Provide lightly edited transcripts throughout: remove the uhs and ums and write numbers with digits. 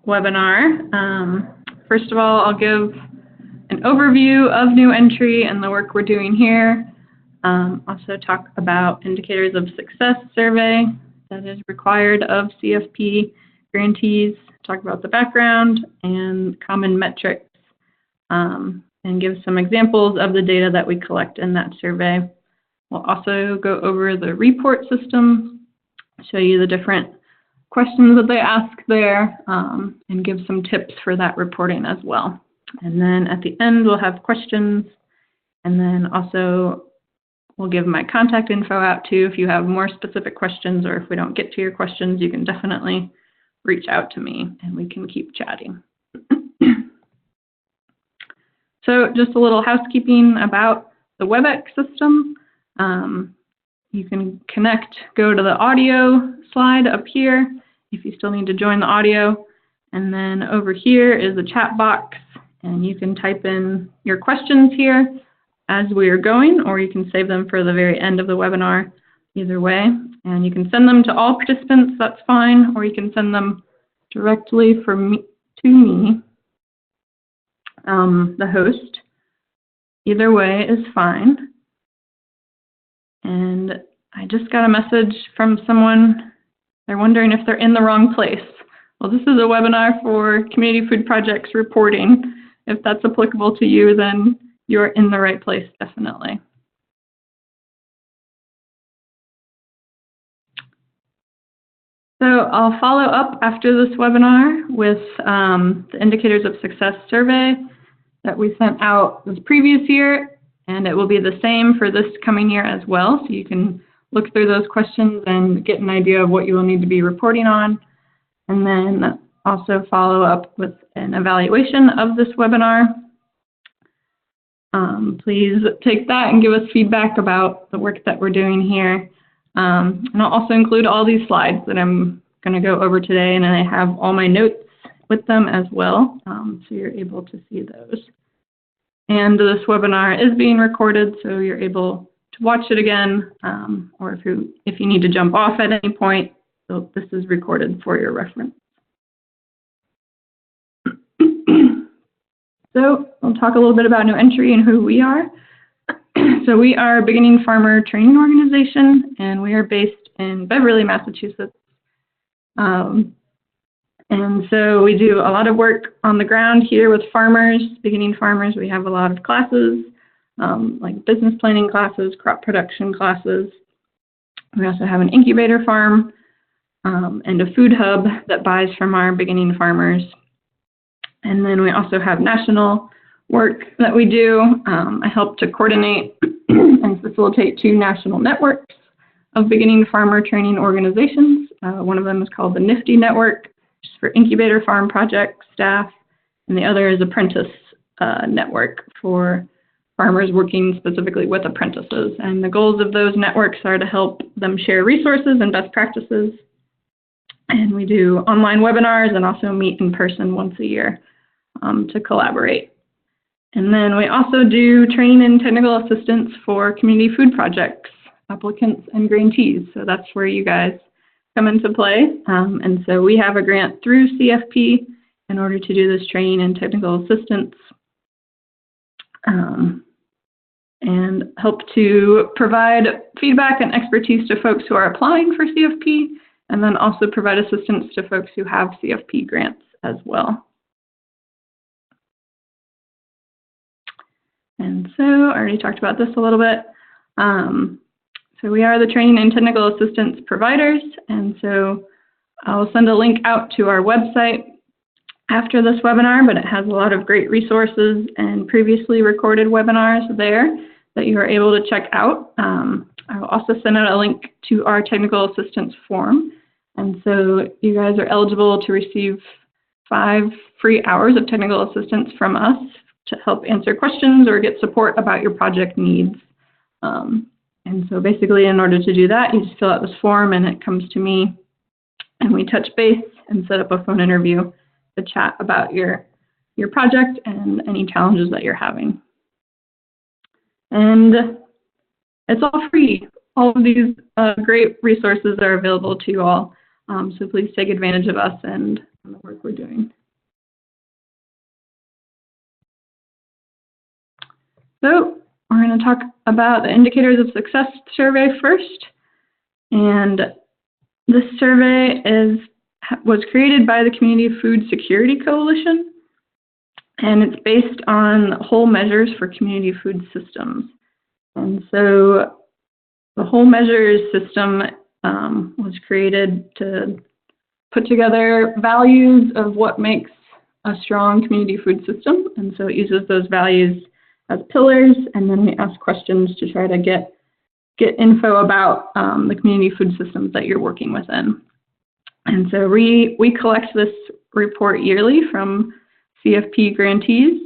webinar. First of all, I'll give an overview of new entry and the work we're doing here. Also talk about indicators of success survey that is required of CFP grantees, talk about the background and common metrics, and give some examples of the data that we collect in that survey. We'll also go over the report system, show you the different questions that they ask there, and give some tips for that reporting as well. And then at the end, we'll have questions, and then also we'll give my contact info out too. If you have more specific questions or if we don't get to your questions, you can definitely reach out to me and we can keep chatting. So just a little housekeeping about the WebEx system. You can connect, go to the audio slide up here if you still need to join the audio. And then over here is the chat box, and you can type in your questions here as we are going, or you can save them for the very end of the webinar, either way. And you can send them to all participants, that's fine, or you can send them directly to me, the host. Either way is fine. And I just got a message from someone. They're wondering if they're in the wrong place. Well, this is a webinar for community food projects reporting. If that's applicable to you, then you're in the right place, definitely. So I'll follow up after this webinar with the Indicators of Success survey that we sent out this previous year, and it will be the same for this coming year as well. So you can look through those questions and get an idea of what you will need to be reporting on, and then also follow up with an evaluation of this webinar. Please take that and give us feedback about the work that we're doing here. And I'll also include all these slides that I'm going to go over today, and I have all my notes with them as well, so you're able to see those. And this webinar is being recorded, so you're able to watch it again, or if you need to jump off at any point, so this is recorded for your reference. So I'll talk a little bit about New Entry and who we are. So we are a beginning farmer training organization, and we are based in Beverly, Massachusetts. And so we do a lot of work on the ground here with farmers, beginning farmers. We have a lot of classes, like business planning classes, crop production classes. We also have an incubator farm and a food hub that buys from our beginning farmers. And then we also have national work that we do. I help to coordinate and facilitate 2 national networks of beginning farmer training organizations. One of them is called the NIFA network, which is for incubator farm project staff, and the other is apprentice network for farmers working specifically with apprentices. And the goals of those networks are to help them share resources and best practices. And we do online webinars and also meet in person once a year to collaborate. And then we also do training and technical assistance for community food projects, applicants and grantees. So that's where you guys come into play. And so we have a grant through CFP in order to do this training and technical assistance, and help to provide feedback and expertise to folks who are applying for CFP, and then also provide assistance to folks who have CFP grants as well. And so I already talked about this a little bit. So we are the training and technical assistance providers, and so I'll send a link out to our website after this webinar, but it has a lot of great resources and previously recorded webinars there that you are able to check out. I will also send out a link to our technical assistance form, and so you guys are eligible to receive 5 free hours of technical assistance from us to help answer questions or get support about your project needs. And so basically, in order to do that, you just fill out this form and it comes to me, and we touch base and set up a phone interview to chat about your project and any challenges that you're having. And it's all free. All of these great resources are available to you all. So please take advantage of us and the work we're doing. So we're going to talk about the Indicators of Success survey first. And this survey was created by the Community Food Security Coalition, and it's based on whole measures for community food systems. And so the whole measures system was created to put together values of what makes a strong community food system. And so it uses those values as pillars, and then we ask questions to try to get info about the community food systems that you're working within. And so we collect this report yearly from CFP grantees,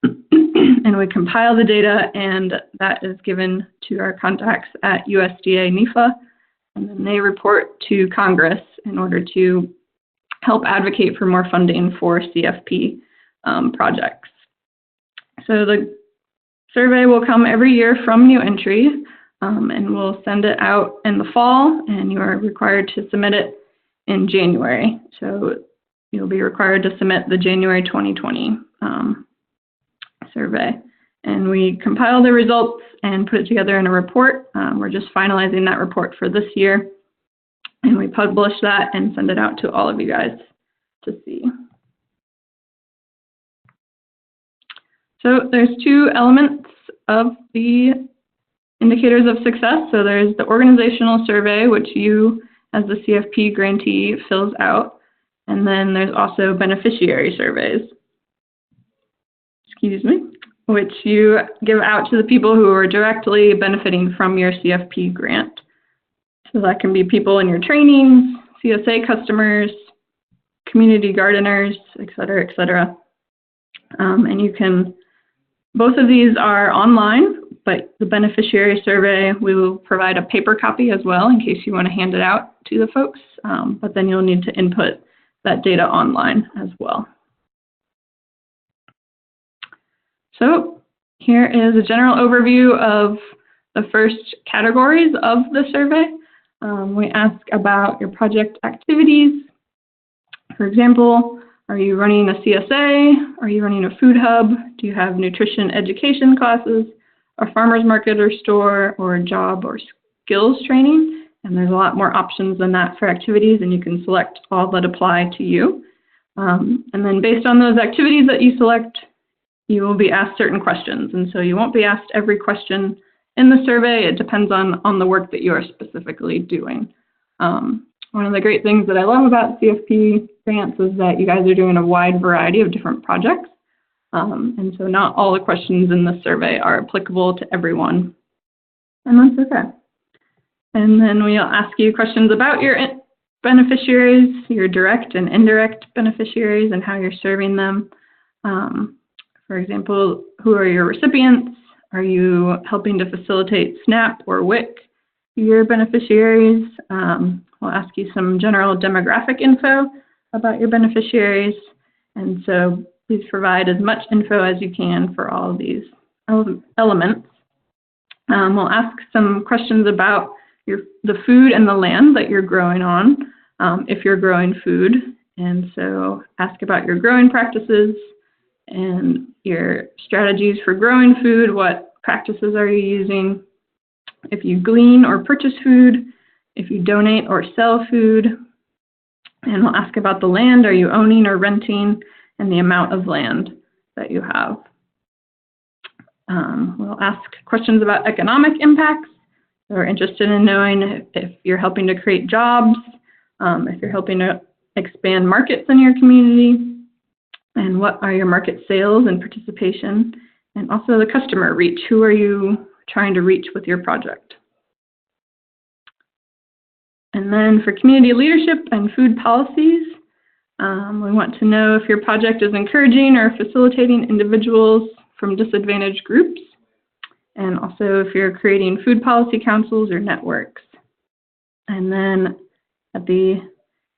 and we compile the data, and that is given to our contacts at USDA NIFA, and then they report to Congress in order to help advocate for more funding for CFP projects. So the survey will come every year from New Entry, and we'll send it out in the fall, and you are required to submit it in January. So you'll be required to submit the January 2020 survey. And we compile the results and put it together in a report. We're just finalizing that report for this year, and we publish that and send it out to all of you guys to see. So there's two elements of the Indicators of Success. So there's the organizational survey, which you as the CFP grantee fills out, and then there's also beneficiary surveys, which you give out to the people who are directly benefiting from your CFP grant. So that can be people in your trainings, CSA customers, community gardeners, et cetera, et cetera. And you can, both of these are online, but the beneficiary survey, we will provide a paper copy as well in case you want to hand it out to the folks, but then you'll need to input that data online as well. So here is a general overview of the first categories of the survey. We ask about your project activities. For example, are you running a CSA? Are you running a food hub? Do you have nutrition education classes, a farmer's market or store, or a job or skills training? And there's a lot more options than that for activities, and you can select all that apply to you. And then based on those activities that you select, you will be asked certain questions. And so you won't be asked every question in the survey. It depends on the work that you are specifically doing. One of the great things that I love about CFP grants is that you guys are doing a wide variety of different projects. And so not all the questions in the survey are applicable to everyone. And that's okay. And then we'll ask you questions about your beneficiaries, your direct and indirect beneficiaries, and how you're serving them. For example, who are your recipients? Are you helping to facilitate SNAP or WIC to your beneficiaries? We'll ask you some general demographic info about your beneficiaries. And so please provide as much info as you can for all of these elements. We'll ask some questions about the food and the land that you're growing on, if you're growing food. And so ask about your growing practices and your strategies for growing food. What practices are you using? If you glean or purchase food, if you donate or sell food. And we'll ask about the land. Are you owning or renting? And the amount of land that you have. We'll ask questions about economic impacts. So we're interested in knowing if you're helping to create jobs, if you're helping to expand markets in your community, and what are your market sales and participation, and also the customer reach. Who are you trying to reach with your project? And then for community leadership and food policies, we want to know if your project is encouraging or facilitating individuals from disadvantaged groups, and also if you're creating food policy councils or networks. And then at the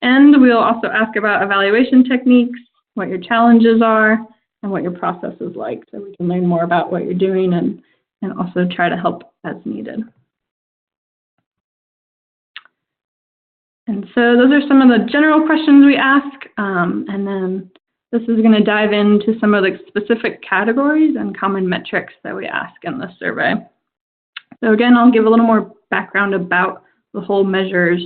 end, we'll also ask about evaluation techniques, what your challenges are, and what your process is like, so we can learn more about what you're doing and also try to help as needed. And so those are some of the general questions we ask, and then this is going to dive into some of the specific categories and common metrics that we ask in this survey. So again, I'll give a little more background about the whole measures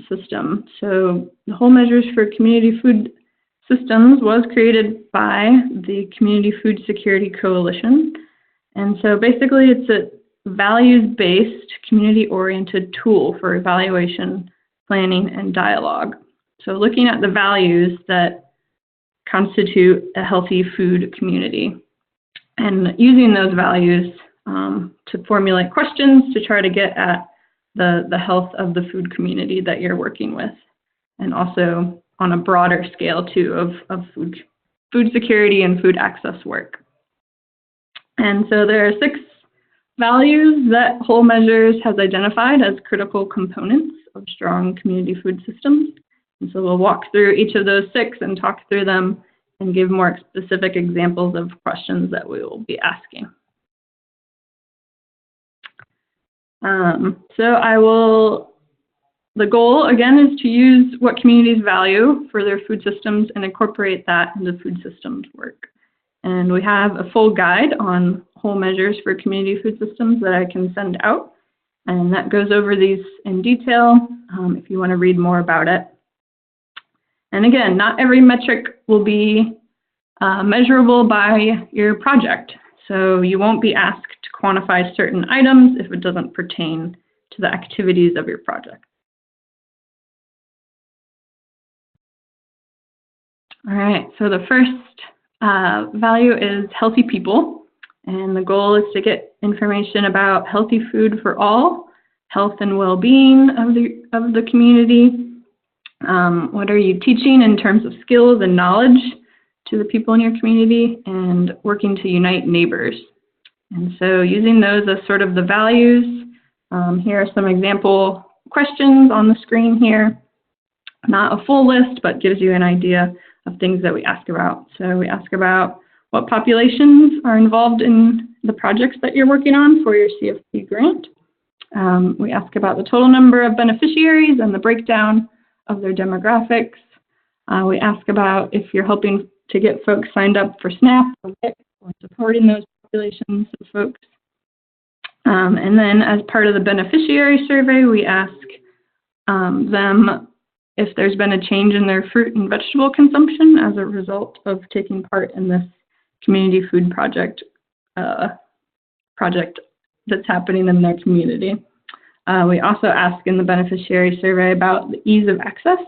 system. So the whole measures for community food systems was created by the Community Food Security Coalition. And so basically it's a values-based, community-oriented tool for evaluation, planning, and dialogue. So looking at the values that constitute a healthy food community and using those values to formulate questions to try to get at the health of the food community that you're working with, and also on a broader scale too of food security and food access work. And so there are 6 values that Whole Measures has identified as critical components of strong community food systems. And so we'll walk through each of those 6 and talk through them and give more specific examples of questions that we will be asking. The goal again is to use what communities value for their food systems and incorporate that into food systems work. And we have a full guide on Whole Measures for community food systems that I can send out. And that goes over these in detail if you want to read more about it. And again, not every metric will be measurable by your project. So you won't be asked to quantify certain items if it doesn't pertain to the activities of your project. All right, so the first value is healthy people. And the goal is to get information about healthy food for all, health and well-being of the community. What are you teaching in terms of skills and knowledge to the people in your community, and working to unite neighbors. And so using those as sort of the values, here are some example questions on the screen here. Not a full list, but gives you an idea of things that we ask about. So we ask about what populations are involved in the projects that you're working on for your CFP grant. We ask about the total number of beneficiaries and the breakdown of their demographics. We ask about if you're helping to get folks signed up for SNAP or WIC, or supporting those populations of folks. And then as part of the beneficiary survey, we ask them if there's been a change in their fruit and vegetable consumption as a result of taking part in this community food project that's happening in their community. We also ask in the beneficiary survey about the ease of access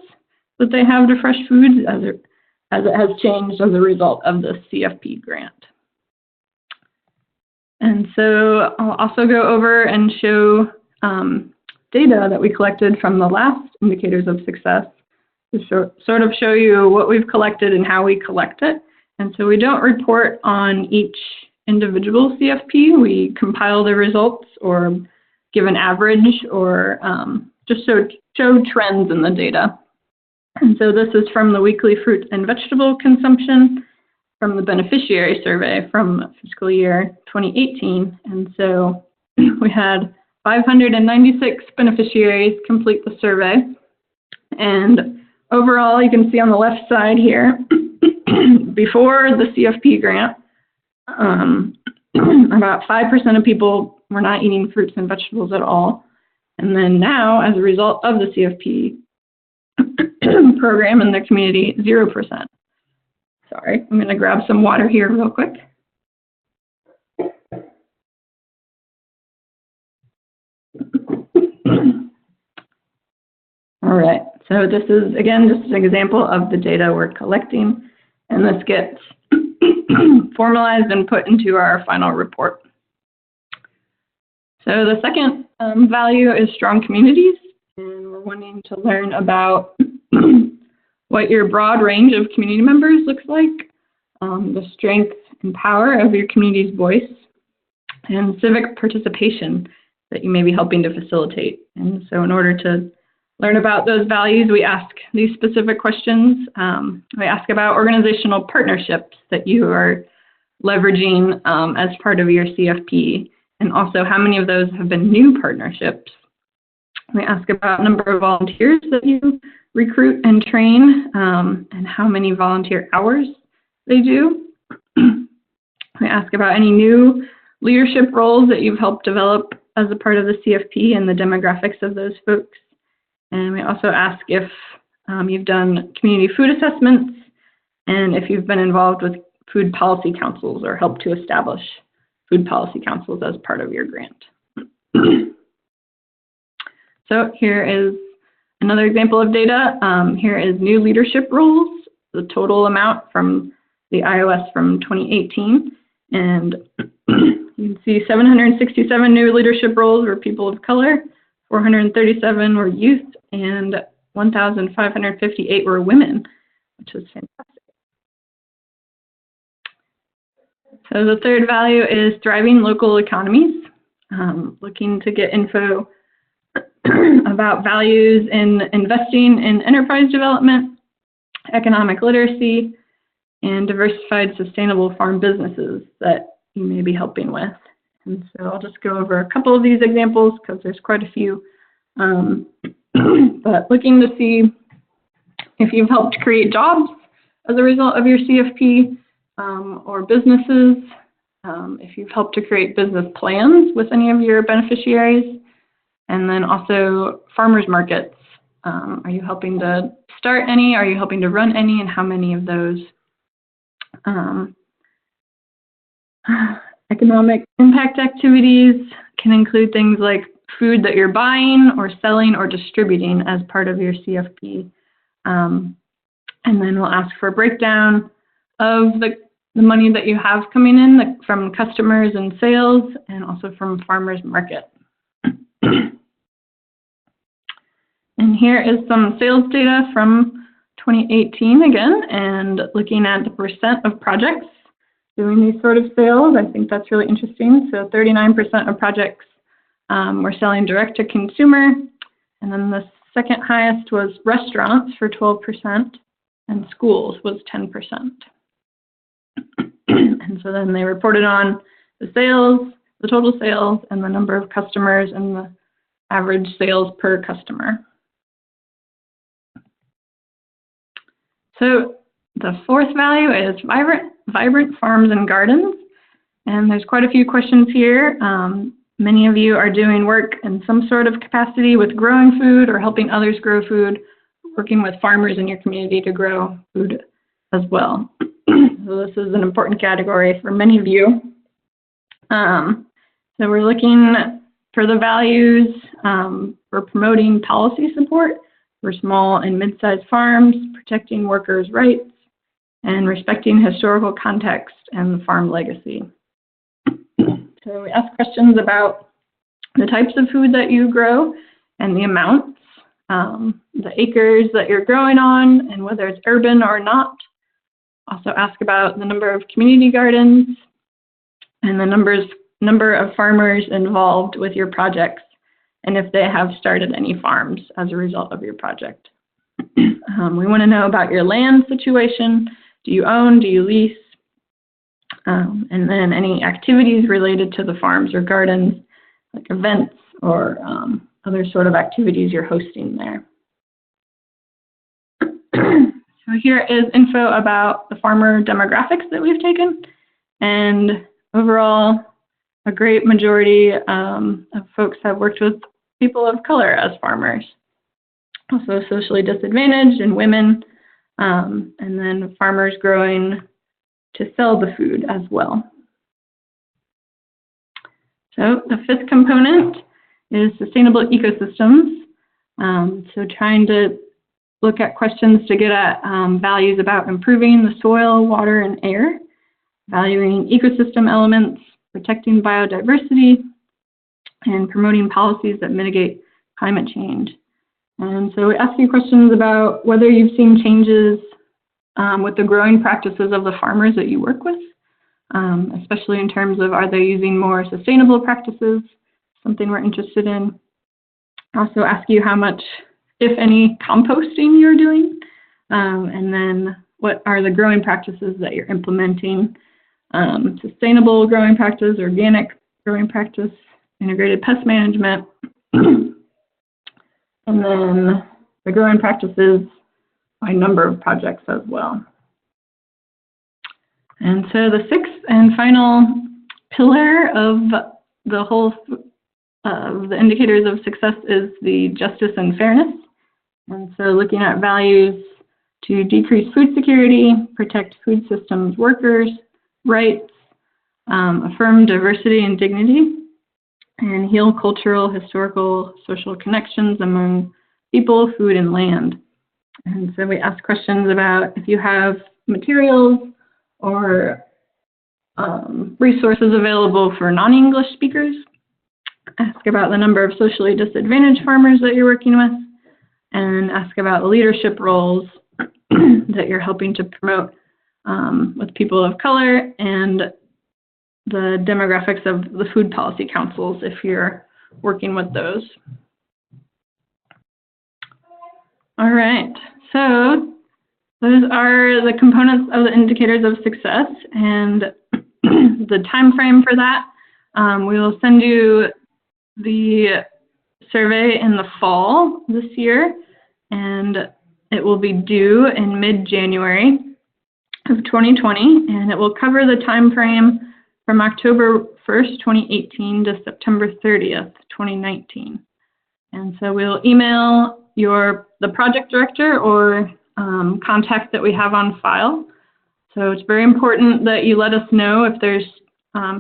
that they have to fresh foods as it has changed as a result of the CFP grant. And so I'll also go over and show data that we collected from the last indicators of success to sort of show you what we've collected and how we collect it. And so we don't report on each individual CFP. We compile the results or give an average or just show trends in the data. And so this is from the weekly fruit and vegetable consumption from the beneficiary survey from fiscal year 2018. And so we had 596 beneficiaries complete the survey. And overall, you can see on the left side here, before the CFP grant, about 5% of people were not eating fruits and vegetables at all. And then now, as a result of the CFP program in the community, 0%. Sorry, I'm going to grab some water here real quick. All right, so this is, again, just an example of the data we're collecting, and this gets formalized and put into our final report. So the second value is strong communities, and we're wanting to learn about what your broad range of community members looks like, the strength and power of your community's voice, and civic participation that you may be helping to facilitate. And so in order to learn about those values, we ask these specific questions. We ask about organizational partnerships that you are leveraging as part of your CFP, and also how many of those have been new partnerships. We ask about number of volunteers that you recruit and train, and how many volunteer hours they do. We ask about any new leadership roles that you've helped develop as a part of the CFP and the demographics of those folks. And we also ask if you've done community food assessments and if you've been involved with food policy councils or helped to establish food policy councils as part of your grant. So here is another example of data. Here is new leadership roles, the total amount from the iOS from 2018. And you can see 767 new leadership roles were people of color, 437 were youth, and 1,558 were women, which is fantastic. So the third value is thriving local economies. Looking to get info about values in investing in enterprise development, economic literacy, and diversified sustainable farm businesses that you may be helping with. And so I'll just go over a couple of these examples because there's quite a few. But looking to see if you've helped create jobs as a result of your CFP, or businesses, if you've helped to create business plans with any of your beneficiaries, and then also farmers markets. Are you helping to start any? Are you helping to run any? And how many of those? Economic impact activities can include things like food that you're buying or selling or distributing as part of your CFP. And then we'll ask for a breakdown of the money that you have coming in from customers and sales, and also from farmers market. And here is some sales data from 2018 again, and looking at the percent of projects doing these sort of sales. I think that's really interesting. So 39% of projects were selling direct to consumer, and then the second highest was restaurants for 12%, and schools was 10%. And so then they reported on the sales, the total sales, and the number of customers, and the average sales per customer. So the fourth value is vibrant farms and gardens. And there's quite a few questions here. Many of you are doing work in some sort of capacity with growing food or helping others grow food, working with farmers in your community to grow food as well. So this is an important category for many of you. So we're looking for the values for promoting policy support for small and mid-sized farms, protecting workers' rights, and respecting historical context and the farm legacy. So we ask questions about the types of food that you grow and the amounts, the acres that you're growing on, and whether it's urban or not. Also ask about the number of community gardens and the number of farmers involved with your projects, and if they have started any farms as a result of your project. We want to know about your land situation. Do you own? Do you lease? And then any activities related to the farms or gardens, like events or other sort of activities you're hosting there. So here is info about the farmer demographics that we've taken. And overall, a great majority of folks have worked with people of color as farmers. Also socially disadvantaged and women, and then farmers growing to sell the food as well. So the fifth component is sustainable ecosystems. So trying to look at questions to get at values about improving the soil, water, and air, valuing ecosystem elements, protecting biodiversity, and promoting policies that mitigate climate change. And so we ask you questions about whether you've seen changes with the growing practices of the farmers that you work with, especially in terms of, are they using more sustainable practices, something we're interested in. Also ask you how much, if any, composting you're doing, and then what are the growing practices that you're implementing, sustainable growing practice, organic growing practice, integrated pest management. And then the growing practices by number of projects as well. And so the sixth and final pillar of the whole of the indicators of success is the justice and fairness. And so looking at values to decrease food security, protect food systems workers' rights, affirm diversity and dignity, and heal cultural, historical, social connections among people, food, and land. And so we ask questions about if you have materials or resources available for non-English speakers. Ask about the number of socially disadvantaged farmers that you're working with, and ask about the leadership roles that you're helping to promote with people of color, and the demographics of the food policy councils if you're working with those. All right, so those are the components of the indicators of success and the time frame for that. We will send you the survey in the fall this year, and it will be due in mid-January of 2020, and it will cover the time frame from October 1st, 2018 to September 30th, 2019. And so we'll email the project director or contact that we have on file. So it's very important that you let us know if there's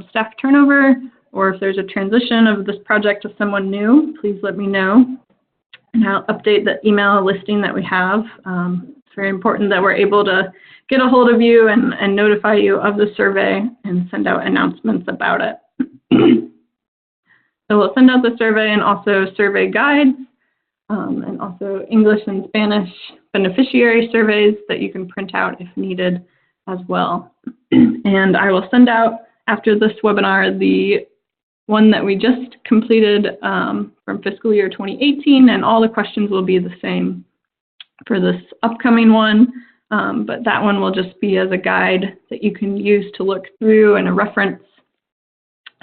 staff turnover or if there's a transition of this project to someone new. Please let me know, and I'll update the email listing that we have. It's very important that we're able to get a hold of you and notify you of the survey and send out announcements about it. So we'll send out the survey and also survey guides, and also English and Spanish beneficiary surveys that you can print out if needed as well. And I will send out after this webinar the one that we just completed from fiscal year 2018, and all the questions will be the same for this upcoming one, but that one will just be as a guide that you can use to look through and a reference.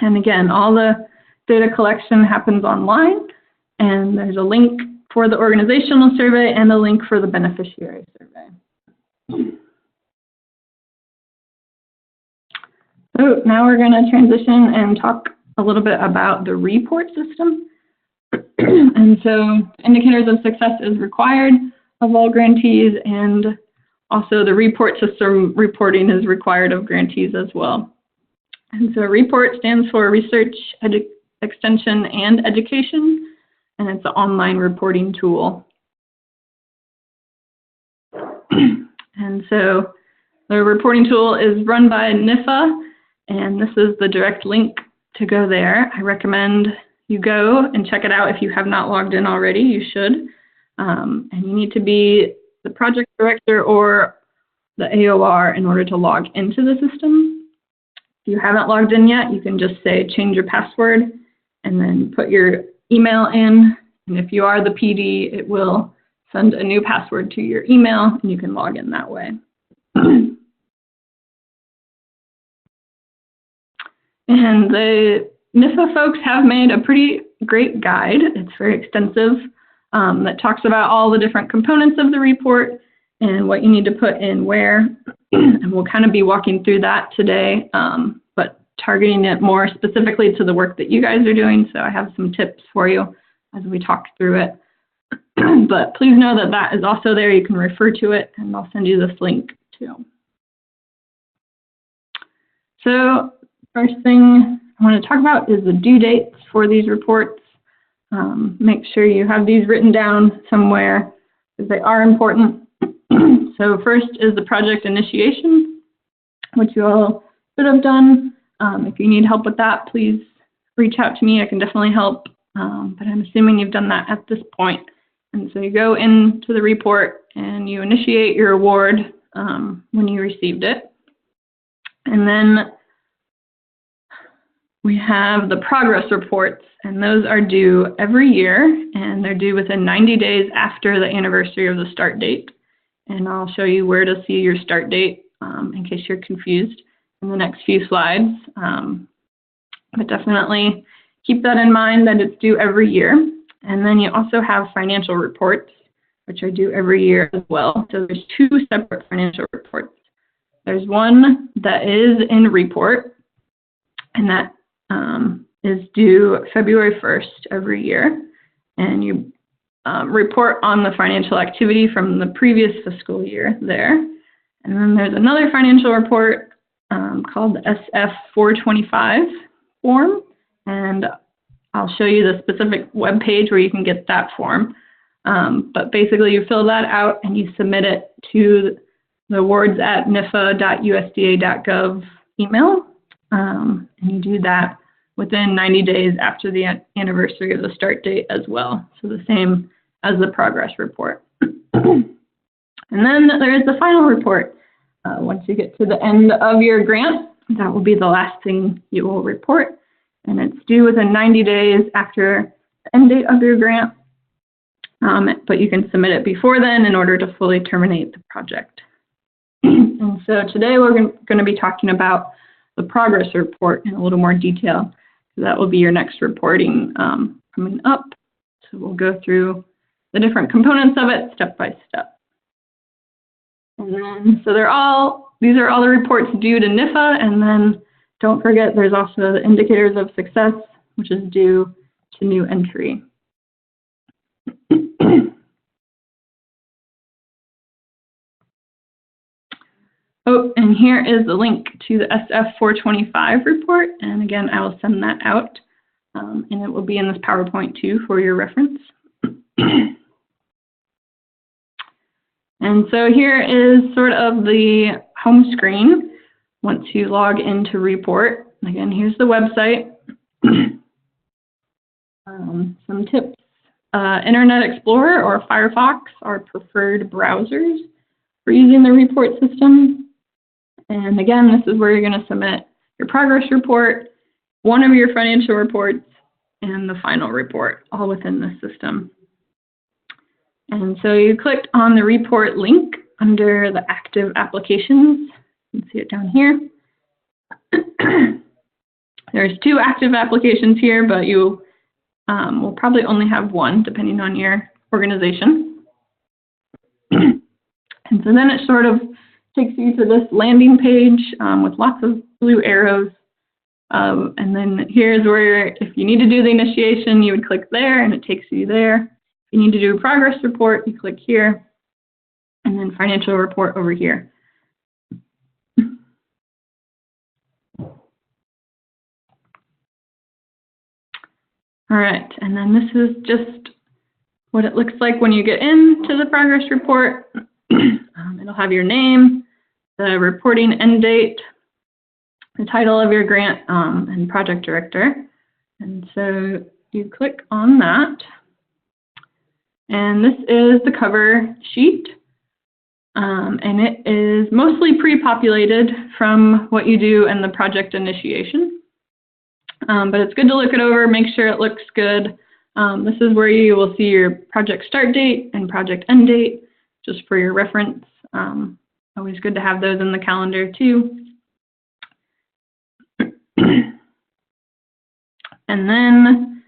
And again, all the data collection happens online, and there's a link for the organizational survey and a link for the beneficiary survey. So now we're going to transition and talk a little bit about the report system. And so indicators of success is required of all grantees, and also the report system reporting is required of grantees as well. And so REPORT stands for Research, Extension, and Education, and it's an online reporting tool. And so the reporting tool is run by NIFA, and this is the direct link to go there. I recommend you go and check it out if you have not logged in already. You should. And you need to be the project director or the AOR in order to log into the system. If you haven't logged in yet, you can just say change your password and then put your email in. And if you are the PD, it will send a new password to your email, and you can log in that way. And the NIFA folks have made a pretty great guide. It's very extensive, that talks about all the different components of the report and what you need to put in where. And we'll kind of be walking through that today, but targeting it more specifically to the work that you guys are doing. So I have some tips for you as we talk through it. But please know that that is also there. You can refer to it, and I'll send you this link too. So first thing I want to talk about is the due dates for these reports. Make sure you have these written down somewhere because they are important. So first is the project initiation, which you all should have done. If you need help with that, please reach out to me. I can definitely help, but I'm assuming you've done that at this point. And so you go into the report and you initiate your award when you received it. And then we have the progress reports, and those are due every year, and they're due within 90 days after the anniversary of the start date. And I'll show you where to see your start date in case you're confused in the next few slides. But definitely keep that in mind that it's due every year. And then you also have financial reports, which I do every year as well. So there's two separate financial reports. There's one that is in report, and that is due February 1st every year. And you report on the financial activity from the previous fiscal year there. And then there's another financial report called the SF 425 form, and I'll show you the specific web page where you can get that form. But basically you fill that out and you submit it to the awards@nifa.usda.gov email, and you do that within 90 days after the anniversary of the start date as well. So the same as the progress report. And then there is the final report. Once you get to the end of your grant, that will be the last thing you will report. And it's due within 90 days after the end date of your grant. But you can submit it before then in order to fully terminate the project. And so today we're going to be talking about the progress report in a little more detail. So that will be your next reporting coming up. So we'll go through the different components of it step by step. And then, so these are all the reports due to NIFA, and then don't forget there's also the indicators of success, which is due to new entry. Oh, and here is the link to the SF 425 report, and again, I will send that out, and it will be in this PowerPoint too for your reference. And so here is sort of the home screen once you log into report. Again, here's the website. Some tips. Internet Explorer or Firefox are preferred browsers for using the report system. And again, this is where you're going to submit your progress report, one of your financial reports, and the final report, all within the system. And so you clicked on the report link under the active applications. You can see it down here. There's two active applications here, but you will probably only have one depending on your organization. And so then it sort of takes you to this landing page with lots of blue arrows. And then here's where, if you need to do the initiation, you would click there and it takes you there. If you need to do a progress report, you click here, and then financial report over here. All right, and then this is just what it looks like when you get into the progress report. It'll have your name, the reporting end date, the title of your grant, and project director. And so you click on that. And this is the cover sheet, and it is mostly pre-populated from what you do in the project initiation. But it's good to look it over, make sure it looks good. This is where you will see your project start date and project end date, just for your reference. Always good to have those in the calendar too. And then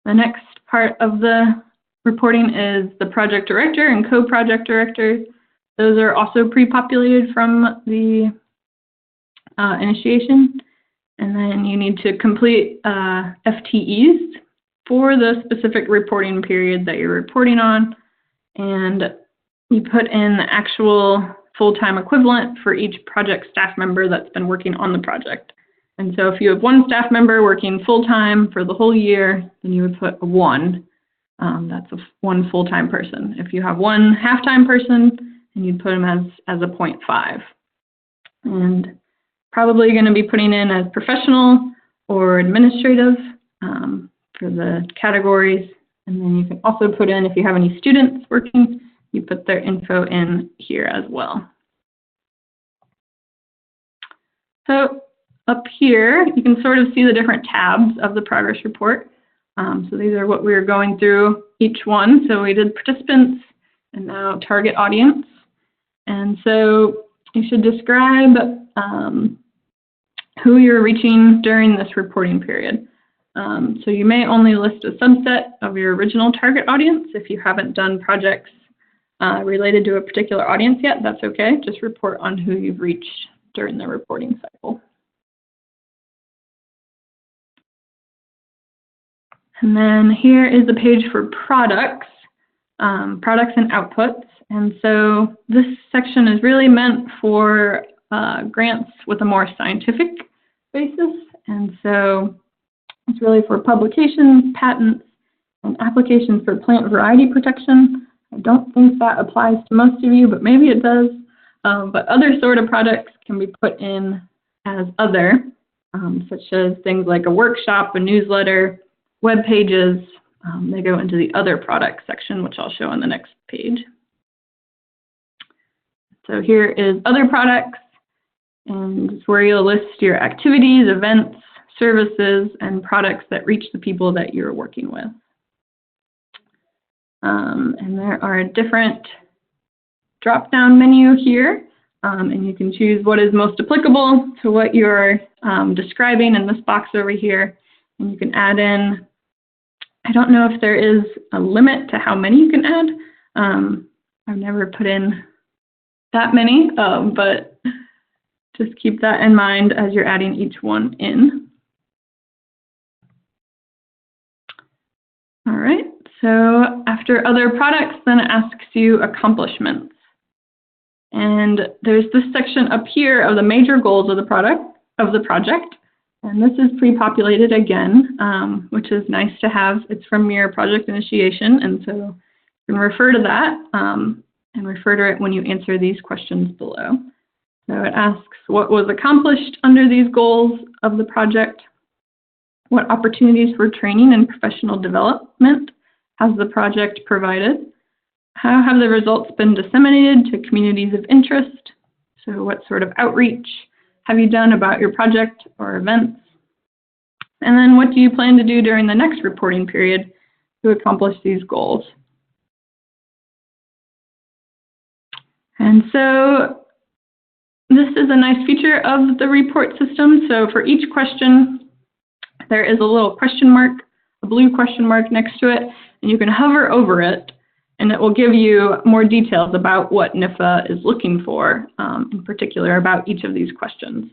the next part of the reporting is the project director and co-project director. Those are also pre-populated from the initiation. And then you need to complete FTEs for the specific reporting period that you're reporting on. And you put in the actual full-time equivalent for each project staff member that's been working on the project. And so if you have one staff member working full-time for the whole year, then you would put a 1. That's one full-time person. If you have one half-time person, then you'd put them as a 0.5. And probably going to be putting in as professional or administrative for the categories. And then you can also put in, if you have any students working, you put their info in here as well. So up here, you can sort of see the different tabs of the progress report. So these are what we are going through each one. So we did participants and now target audience. And so you should describe who you're reaching during this reporting period. So you may only list a subset of your original target audience if you haven't done projects related to a particular audience yet, that's okay. Just report on who you've reached during the reporting cycle. And then here is the page for products, products and outputs. And so this section is really meant for grants with a more scientific basis. And so it's really for publications, patents, and applications for plant variety protection. I don't think that applies to most of you, but maybe it does. But other sort of products can be put in as other, such as things like a workshop, a newsletter, web pages. They go into the other products section, which I'll show on the next page. So here is other products, and it's where you'll list your activities, events, services, and products that reach the people that you're working with. And there are different drop-down menu here, and you can choose what is most applicable to what you're describing in this box over here. And you can add in, I don't know if there is a limit to how many you can add. I've never put in that many, but just keep that in mind as you're adding each one in. All right, so after other products, then it asks you accomplishments. And there's this section up here of the major goals of the project. And this is pre-populated again, which is nice to have. It's from your project initiation, and so you can refer to that and refer to it when you answer these questions below. So it asks what was accomplished under these goals of the project, what opportunities for training and professional development has the project provided, how have the results been disseminated to communities of interest, so what sort of outreach have you done about your project or events, and then what do you plan to do during the next reporting period to accomplish these goals. And so this is a nice feature of the report system. So for each question, there is a little question mark, a blue question mark next to it, and you can hover over it, and it will give you more details about what NIFA is looking for, in particular about each of these questions.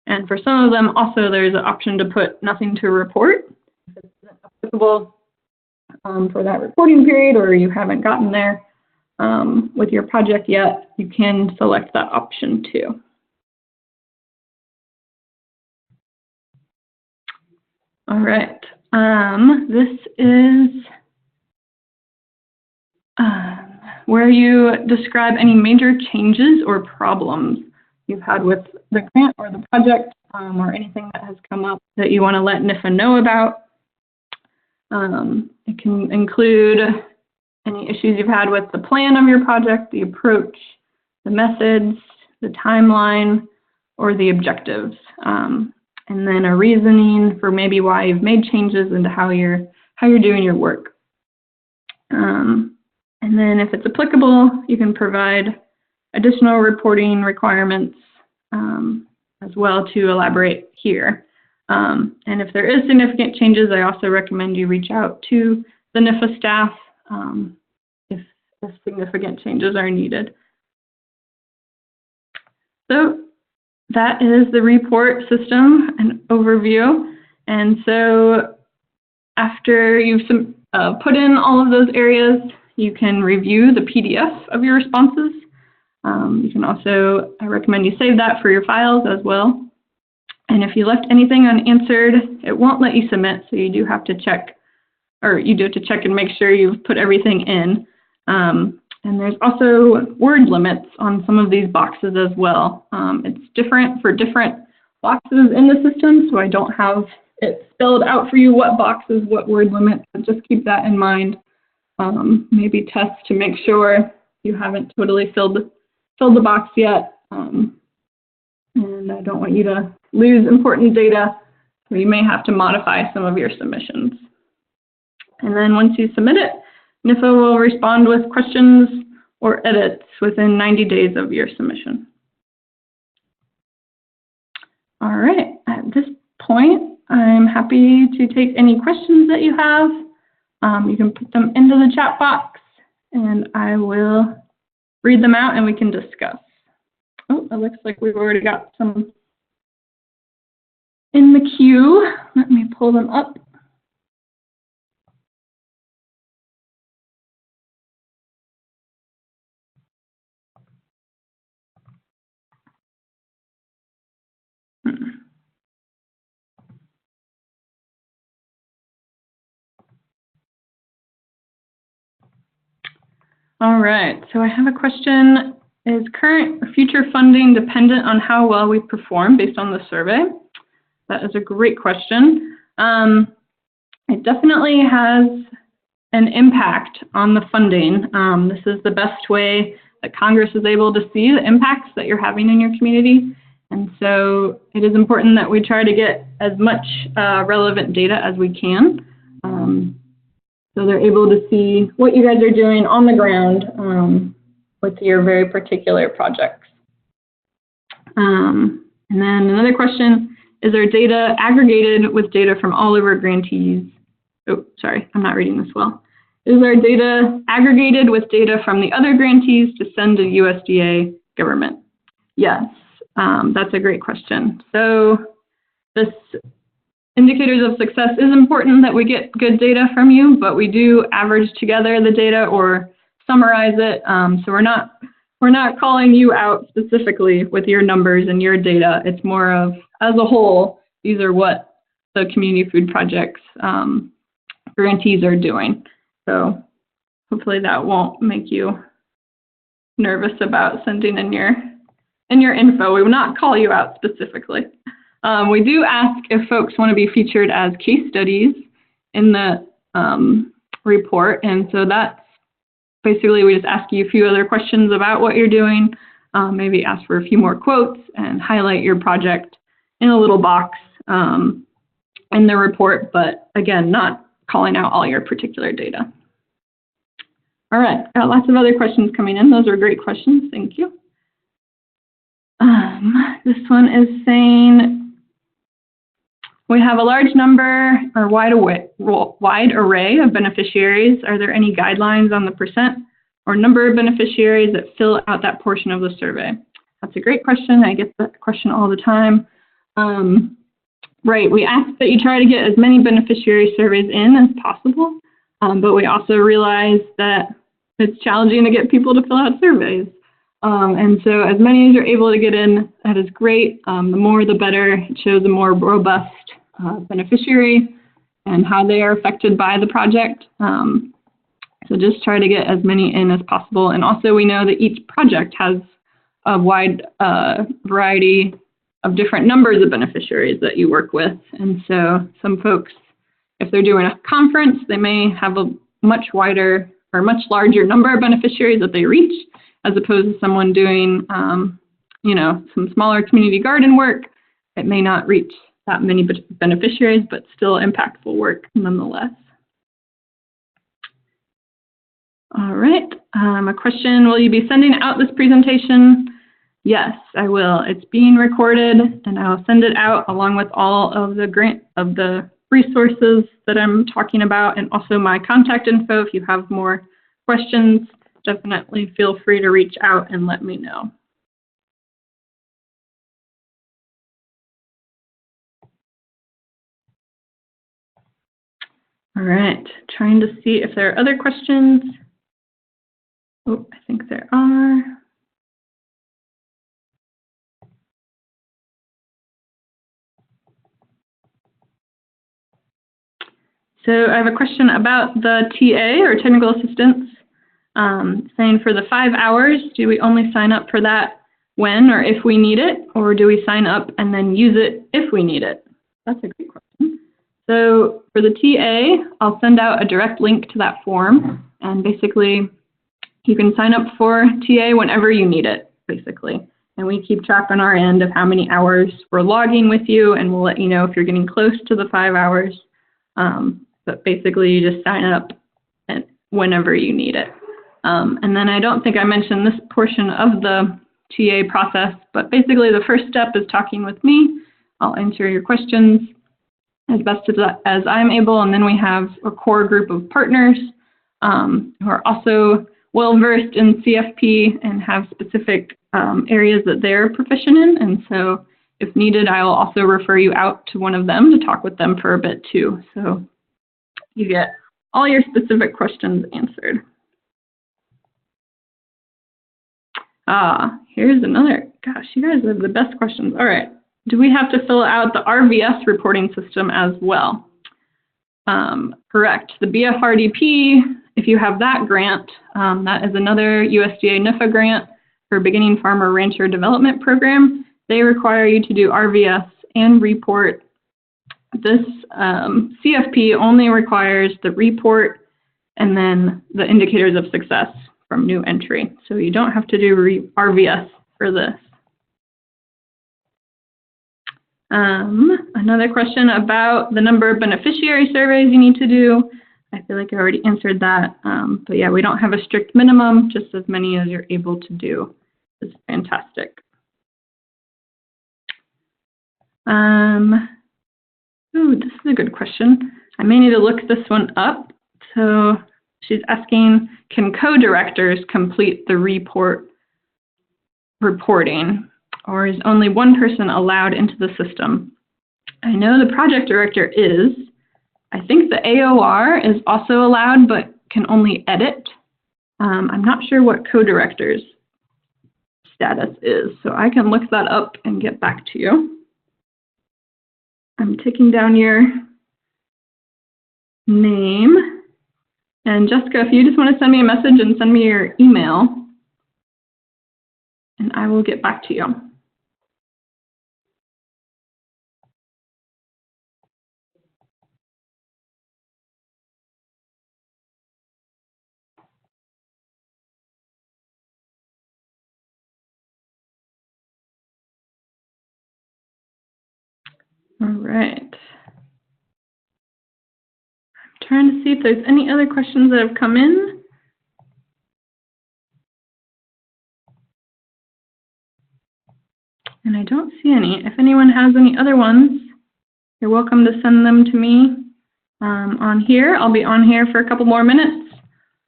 And for some of them, also there's an option to put nothing to report. If it's applicable for that reporting period, or you haven't gotten there with your project yet, you can select that option too. All right, this is where you describe any major changes or problems you've had with the grant or the project, or anything that has come up that you want to let NIFA know about. It can include any issues you've had with the plan of your project, the approach, the methods, the timeline, or the objectives. And then a reasoning for maybe why you've made changes into how you're doing your work. And then if it's applicable, you can provide additional reporting requirements as well to elaborate here. And if there is significant changes, I also recommend you reach out to the NIFA staff if significant changes are needed. So that is the report system and overview. And so after you've put in all of those areas, you can review the PDF of your responses. You can also, I recommend you save that for your files as well. And if you left anything unanswered, it won't let you submit, so you do have to check, or you do have to check and make sure you've put everything in. And there's also word limits on some of these boxes as well. It's different for different boxes in the system, so I don't have it spelled out for you what boxes, what word limit, but just keep that in mind. Maybe test to make sure you haven't totally filled the box yet. And I don't want you to lose important data, so you may have to modify some of your submissions. And then once you submit it, NIFA will respond with questions or edits within 90 days of your submission. All right, at this point, I'm happy to take any questions that you have. You can put them into the chat box, and I will read them out and we can discuss. Oh, it looks like we've already got some in the queue. Let me pull them up. All right, so I have a question. Is current or future funding dependent on how well we perform based on the survey? That is a great question. It definitely has an impact on the funding. This is the best way that Congress is able to see the impacts that you're having in your community. And so it is important that we try to get as much relevant data as we can. So they're able to see what you guys are doing on the ground with your very particular projects. And then another question, is there data aggregated with data from all of our grantees? Oh, sorry, I'm not reading this well. Is there data aggregated with data from the other grantees to send to USDA government? Yes, that's a great question. So this indicators of success is important that we get good data from you, but we do average together the data or summarize it. So we're not calling you out specifically with your numbers and your data. It's more of, as a whole, these are what the community food projects grantees are doing. So hopefully that won't make you nervous about sending in your info. We will not call you out specifically. We do ask if folks want to be featured as case studies in the report, and so that's basically we just ask you a few other questions about what you're doing, maybe ask for a few more quotes and highlight your project in a little box in the report, but again, not calling out all your particular data. All right, got lots of other questions coming in. Those are great questions, thank you. This one is saying, we have a large number or wide array of beneficiaries. Are there any guidelines on the percent or number of beneficiaries that fill out that portion of the survey? That's a great question. I get that question all the time. Right, we ask that you try to get as many beneficiary surveys in as possible, but we also realize that it's challenging to get people to fill out surveys. And so as many as you're able to get in, that is great. The more the better. It shows a more robust beneficiary and how they are affected by the project. So just try to get as many in as possible. And also we know that each project has a wide variety of different numbers of beneficiaries that you work with. And so some folks, if they're doing a conference, they may have a much wider or much larger number of beneficiaries that they reach, as opposed to someone doing, you know, some smaller community garden work. It may not reach that many beneficiaries, but still impactful work nonetheless. All right, a question, will you be sending out this presentation? Yes, I will. It's being recorded and I'll send it out along with all of the resources that I'm talking about, and also my contact info. If you have more questions, definitely feel free to reach out and let me know. All right, trying to see if there are other questions. Oh, I think there are. So I have a question about the TA, or technical assistance, saying for the 5 hours, do we only sign up for that when or if we need it, or do we sign up and then use it if we need it? That's a great question. So for the TA, I'll send out a direct link to that form, and basically you can sign up for TA whenever you need it, basically. And we keep track on our end of how many hours we're logging with you, and we'll let you know if you're getting close to the 5 hours. But basically you just sign up whenever you need it. And then I don't think I mentioned this portion of the TA process, but basically the first step is talking with me. I'll answer your questions as best as I'm able, and then we have a core group of partners who are also well-versed in CFP and have specific areas that they're proficient in. And so if needed, I will also refer you out to one of them to talk with them for a bit too. So you get all your specific questions answered. Here's another. Gosh, you guys have the best questions. All right. Do we have to fill out the RVS reporting system as well? Correct. The BFRDP, if you have that grant, that is another USDA NIFA grant for Beginning Farmer Rancher Development Program. They require you to do RVS and report. This CFP only requires the report and then the indicators of success from new entry. So you don't have to do RVS for this. Another question about the number of beneficiary surveys you need to do. I feel like I already answered that. But yeah, we don't have a strict minimum, just as many as you're able to do. It's fantastic. Ooh, this is a good question. I may need to look this one up. So she's asking, can co-directors complete the reporting, or is only one person allowed into the system? I know the project director is. I think the AOR is also allowed, but can only edit. I'm not sure what co-director's status is, so I can look that up and get back to you. I'm taking down your name. And Jessica, if you just want to send me a message and send me your email, and I will get back to you. All right. I'm trying to see if there's any other questions that have come in. And I don't see any. If anyone has any other ones, you're welcome to send them to me on here. I'll be on here for a couple more minutes.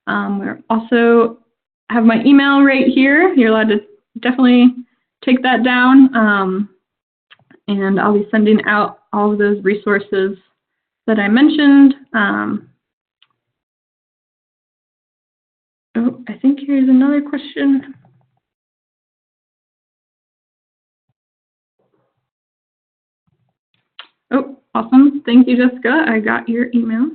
We also have my email right here. You're allowed to definitely take that down. And I'll be sending out all of those resources that I mentioned. Oh, I think here's another question. Oh, awesome. Thank you, Jessica. I got your email.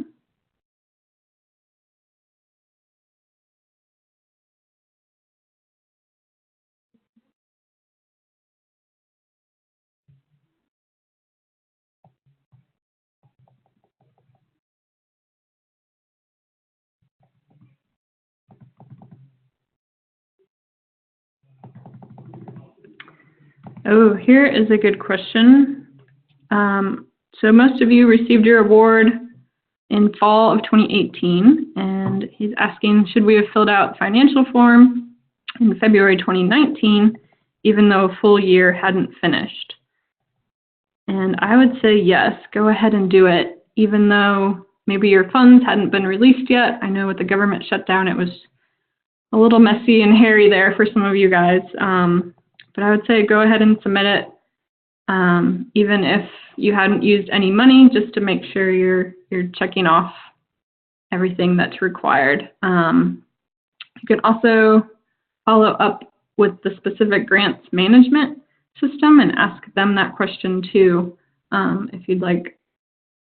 Oh, here is a good question. So most of you received your award in fall of 2018, and he's asking, should we have filled out financial form in February 2019, even though a full year hadn't finished? And I would say yes, go ahead and do it, even though maybe your funds hadn't been released yet. I know with the government shutdown, it was a little messy and hairy there for some of you guys. But I would say go ahead and submit it, even if you hadn't used any money, just to make sure you're checking off everything that's required. You can also follow up with the specific grants management system and ask them that question too, if you'd like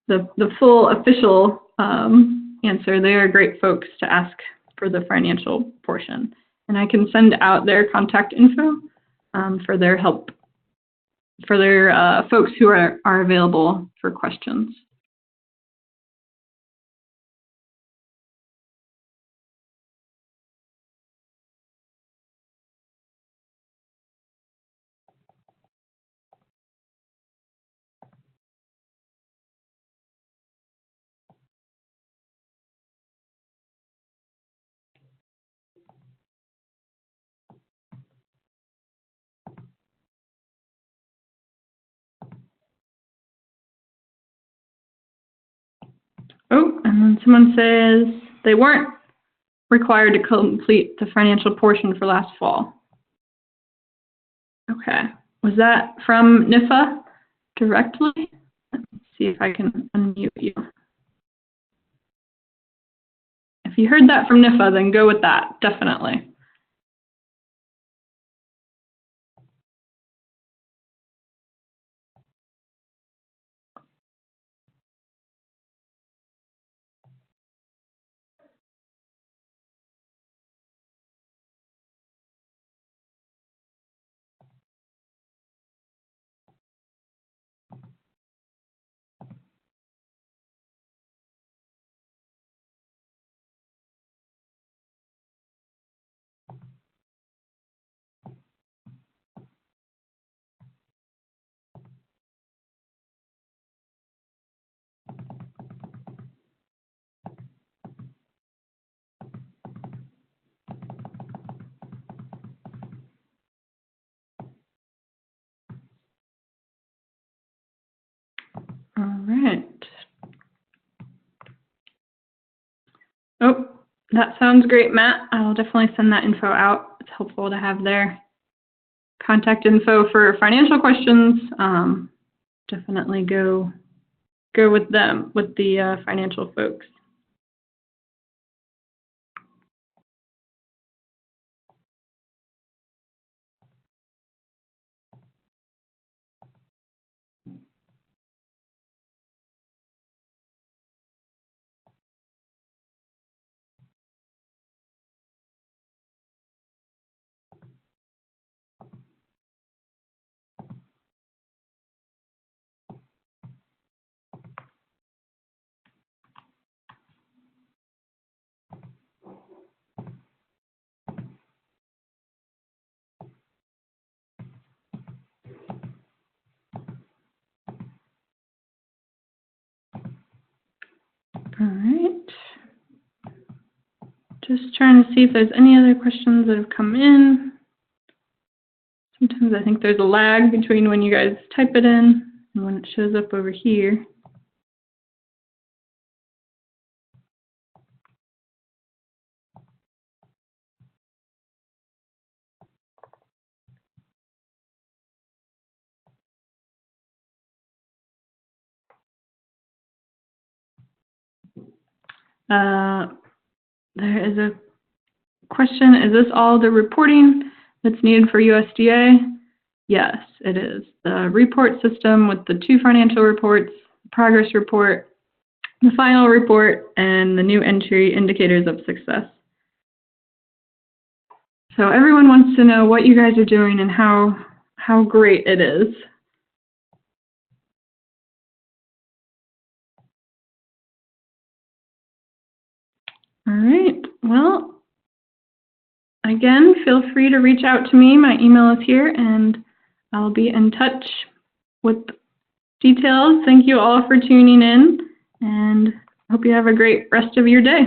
the full official answer. They are great folks to ask for the financial portion. And I can send out their contact info for their help, for their folks who are available for questions. Oh, and then someone says they weren't required to complete the financial portion for last fall? Okay. Was that from NIFA directly? Let me see if I can unmute you. If you heard that from NIFA, then go with that, definitely. All right. Oh, that sounds great, Matt. I'll definitely send that info out. It's helpful to have their contact info for financial questions. Definitely go with them, with the financial folks. All right. Just trying to see if there's any other questions that have come in. Sometimes I think there's a lag between when you guys type it in and when it shows up over here. There is a question, is this all the reporting that's needed for USDA? Yes, it is. The report system with the 2 financial reports, the progress report, the final report, and the new entry indicators of success. So everyone wants to know what you guys are doing and how great it is. All right, well, again, feel free to reach out to me. My email is here, and I'll be in touch with details. Thank you all for tuning in, and hope you have a great rest of your day.